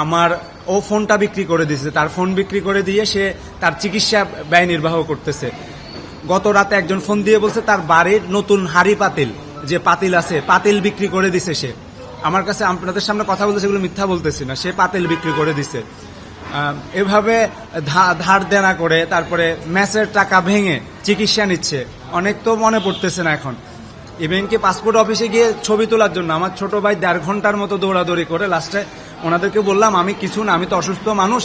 আমার ও ফোনটা বিক্রি করে দিয়েছে, তার ফোন বিক্রি করে দিয়ে সে তার চিকিৎসা ব্যয় নির্বাহ করতেছে। গত রাতে একজন ফোন দিয়ে বলছে তার বাড়ির নতুন হাড়ি পাতিল যে পাতিল আছে, পাতিল বিক্রি করে দিছে সে। আমার কাছে আপনাদের সামনে কথা বলতে সেগুলো মিথ্যা বলতেছি না, সে পাতিল বিক্রি করে দিছে। এভাবে ধার দেনা করে তারপরে ম্যাচের টাকা ভেঙে চিকিৎসা নিচ্ছে। অনেক তো মনে পড়তেছে না এখন। ইভেন কি পাসপোর্ট অফিসে গিয়ে ছবি তোলার জন্য আমার ছোট ভাই 1.5 ঘন্টার মতো দৌড়াদৌড়ি করে লাস্টে ওনাদেরকে বললাম আমি কিছু না, আমি তো অসুস্থ মানুষ,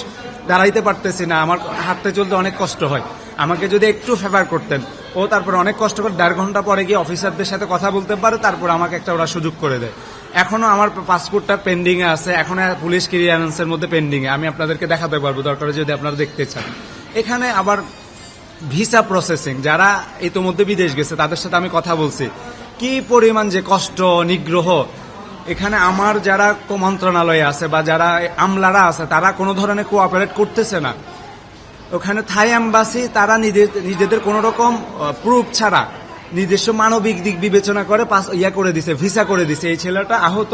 দাঁড়াইতে পারতেছি না, আমার হাঁটতে চলতে অনেক কষ্ট হয়, আমাকে যদি একটু ফেভার করতেন। ও তারপর অনেক কষ্ট করে 1.5 ঘন্টা পরে গিয়ে অফিসারদের সাথে কথা বলতে পারে, তারপর আমাকে একটা ওরা সুযোগ করে দেয়। এখনো আমার পাসপোর্টটা পেন্ডিং এ আছে, এখন পুলিশ ক্লিয়ারেন্সের মধ্যে পেন্ডিং এ, আমি আপনাদেরকে দেখাতে পারবো দরকার যদি আপনারা দেখতে চান। এখানে আবার ভিসা প্রসেসিং, যারা ইতোমধ্যে বিদেশ গেছে তাদের সাথে আমি কথা বলছি, কি পরিমাণ যে কষ্ট নিগ্রহ। এখানে আমার যারা মন্ত্রণালয়ে আছে বা যারা আমলারা আছে তারা কোনো ধরনের কোঅপারেট করতেছে না। ওখানে থাই এম্বাসি তারা নিজেদের কোন রকম প্রুফ ছাড়া নিজস্ব মানবিক দিক বিবেচনা করে করে দিছে, ভিসা করে দিছে। এই ছেলেটা আহত,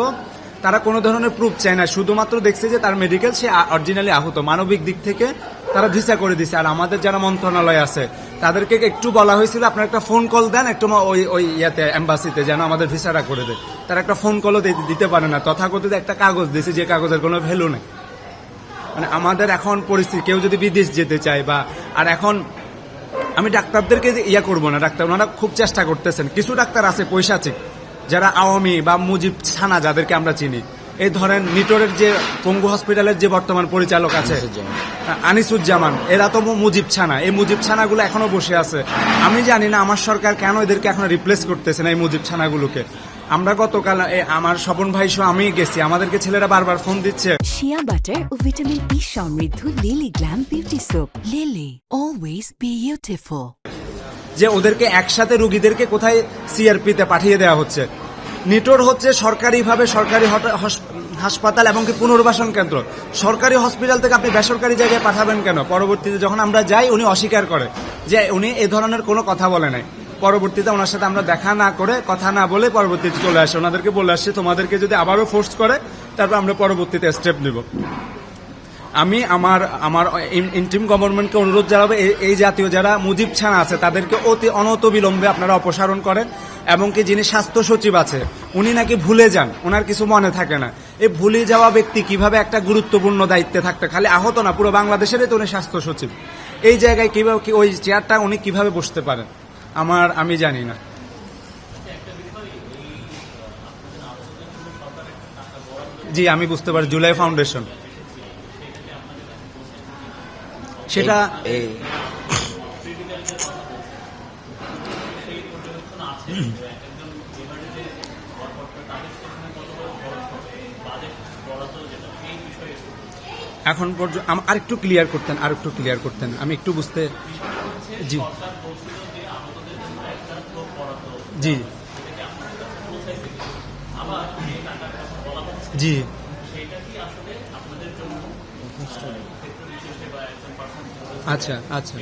তারা কোনো ধরনের প্রুফ চায় না, শুধুমাত্র দেখছে যে তার মেডিকেল, সে অরিজিনালি আহত, মানবিক দিক থেকে তারা ভিসা করে দিছে। আর আমাদের যারা মন্ত্রণালয় আছে তাদেরকে একটু বলা হয়েছিল আপনার একটা ফোন কল দেন একটু ওই ইয়াতে এম্বাসিতে যেন আমাদের ভিসাটা করে দেয়, তারা একটা ফোন কলও দিতে পারে না। তথাকথিত একটা কাগজ দিয়েছে যে কাগজের কোনো ভ্যালু নেই। মানে আমাদের এখন পরিস্থিতি, কেউ যদি বিদেশ যেতে চায় বা, আর এখন আমি ডাক্তারদেরকে করবো না, ডাক্তার ওনারা খুব চেষ্টা করতেছেন, কিছু ডাক্তার আছে পৈশাচিক, যারা আওয়ামী বা মুজিব ছানা যাদেরকে আমরা চিনি, এই ধরেন নিটোরের যে পঙ্গু হসপিটালের যে বর্তমান পরিচালক আছে আনিসুজ্জামান, এরা তো মুজিব ছানা। এই মুজিব ছানাগুলো এখনো বসে আছে। আমি জানি না আমার সরকার কেন এদেরকে এখন রিপ্লেস করতেছে না এই মুজিব ছানাগুলোকে। আমরা গতকাল আমার স্বপন ভাই সহ আমি গেছি, আমাদেরকে ছেলেরা বারবার ফোন দিচ্ছে। শিয়া বাটার ও ভিটামিন ই সমৃদ্ধ lily glam beauty soap, lily always beautiful. যে ওদেরকে একসাথে রোগীদেরকে কোথায় সিআরপিতে পাঠিয়ে দেওয়া হচ্ছে। নিটোর হচ্ছে সরকারিভাবে সরকারি হাসপাতাল এবং কি পুনর্বাসন কেন্দ্র। সরকারি হসপিটাল থেকে আপনি বেসরকারি জায়গায় পাঠাবেন কেন? পরবর্তীতে যখন আমরা যাই উনি অস্বীকার করে যে উনি এ ধরনের কোনো কথা বলে নাই। পরবর্তীতে ওনার সাথে আমরা দেখা না করে, কথা না বলে পরবর্তীতে চলে আসে। ওনাদেরকে বলে আসছে তোমাদেরকে যদি আবারও ফোর্স করে তারপর আমরা পরবর্তীতে স্টেপ নিব। আমি আমার ইন্টিম গভর্নমেন্টকে অনুরোধ জানাবো, এই জাতীয় যারা মুজিব ছানা আছে তাদেরকে অতি অনতবিলম্বে আপনারা অপসারণ করেন। এবং কি যিনি স্বাস্থ্য সচিব আছে উনি নাকি ভুলে যান, ওনার কিছু মনে থাকে না। এই ভুলে যাওয়া ব্যক্তি কিভাবে একটা গুরুত্বপূর্ণ দায়িত্বে থাকতে, খালি আহত না পুরো বাংলাদেশেরই তো উনি স্বাস্থ্য সচিব, এই জায়গায় কিভাবে ওই চেয়ারটা উনি কিভাবে বসতে পারেন আমি জানি না। জি আমি বুঝতে পারি, জুলাই ফাউন্ডেশন সেটা এখন পর্যন্ত আরেকটু ক্লিয়ার করতেন, আমি একটু বুঝতে। জি জি জি আচ্ছা আচ্ছা,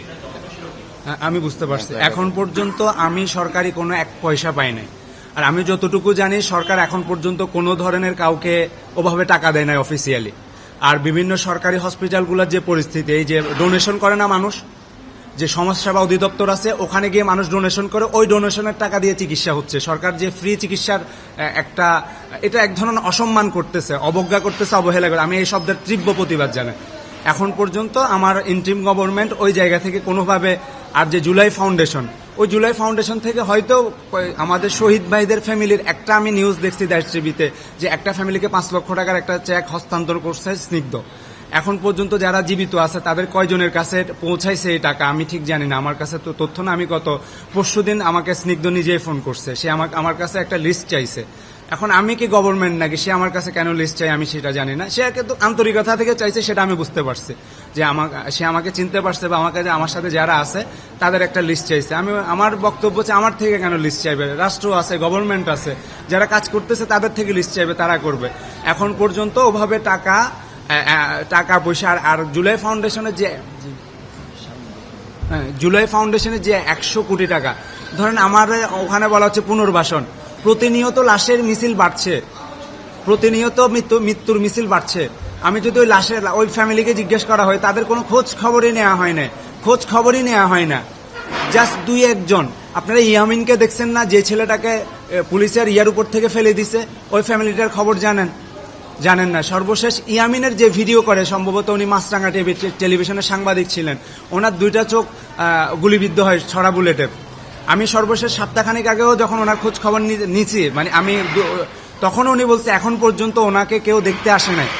আমি বুঝতে পারছি। এখন পর্যন্ত আমি সরকারি কোনো 1 পয়সা পাই নাই। আর আমি যতটুকু জানি সরকার এখন পর্যন্ত কোনো ধরনের কাউকে ওভাবে টাকা দেয় নাই অফিসিয়ালি। আর বিভিন্ন সরকারি হসপিটালগুলোর যে পরিস্থিতি, এই যে ডোনেশন করে না মানুষ, যে সমাজসেবা অধিদপ্তর আছে ওখানে গিয়ে মানুষ ডোনেশন করে, ওই ডোনেশনের টাকা দিয়ে চিকিৎসা হচ্ছে। সরকার যে ফ্রি চিকিৎসার এটা এক ধরনের অসম্মান করতেছে, অবজ্ঞা করতেছে, অবহেলা করে। আমি এই শব্দের তীব্র প্রতিবাদ জানাই। এখন পর্যন্ত আমার ইন্টিম গভর্নমেন্ট ওই জায়গা থেকে কোনোভাবে, আর যে জুলাই ফাউন্ডেশন থেকে হয়তো আমাদের শহীদ ভাইদের ফ্যামিলির একটা আমি নিউজ দেখছি দেশ টিভিতে যে একটা ফ্যামিলিকে 5 লক্ষ টাকার একটা চেক হস্তান্তর করছে স্নিগ্ধ। এখন পর্যন্ত যারা জীবিত আছে তাদের কয়জনের কাছে পৌঁছাইছে এই টাকা আমি ঠিক জানি না, আমার কাছে তো তথ্য না। আমি পরশুদিন আমাকে স্নিগ্ধ নিজেই ফোন করছে, সে আমার কাছে একটা লিস্ট চাইছে। এখন আমি কি গভর্নমেন্ট নাকি, সে আমার কাছে কেন লিস্ট চাই আমি সেটা জানি না। সে কিন্তু আন্তরিকতা থেকে চাইছে, সেটা আমি বুঝতে পারছি যে সে আমাকে চিনতে পারছে বা আমার সাথে যারা আছে তাদের একটা লিস্ট চাইছে। আমার বক্তব্য হচ্ছে আমার থেকে কেন লিস্ট চাইবে? রাষ্ট্র আছে, গভর্নমেন্ট আছে, যারা কাজ করতেছে তাদের থেকে লিস্ট চাইবে, তারা করবে। এখন পর্যন্ত ওভাবে টাকা পয়সা আর জুলাই ফাউন্ডেশনের যে 100 কোটি টাকা, ধরেন আমার ওখানে বলা হচ্ছে পুনর্বাসন, প্রতিনিয়ত লাশের মিছিল বাড়ছে, প্রতিনিয়ত মৃত্যুর মিছিল বাড়ছে। আমি যদি ওই লাশের ওই ফ্যামিলিকে জিজ্ঞেস করা হয়, তাদের কোনো খোঁজ খবরই নেওয়া হয় না, খোঁজ খবরই নেওয়া হয় না। জাস্ট 2-1 জন। আপনারা ইয়ামিনকে দেখছেন না, যে ছেলেটাকে পুলিশের ইয়ার উপর থেকে ফেলে দিছে, ওই ফ্যামিলিটার খবর জানেন না। সর্বশেষ ইয়ামিনের যে ভিডিও করে, সম্ভবত উনি মাছরাঙ্গা টেলিভিশনের সাংবাদিক ছিলেন, ওনার 2টা চোখ গুলিবিদ্ধ হয় ছড়া বুলেটের। আমি সর্বশেষ সপ্তাহখানেক আগেও যখন ওনার খোঁজ খবর নিচ্ছি, মানে তখন উনি বলছে এখন পর্যন্ত ওনাকে কেউ দেখতে আসে নাই।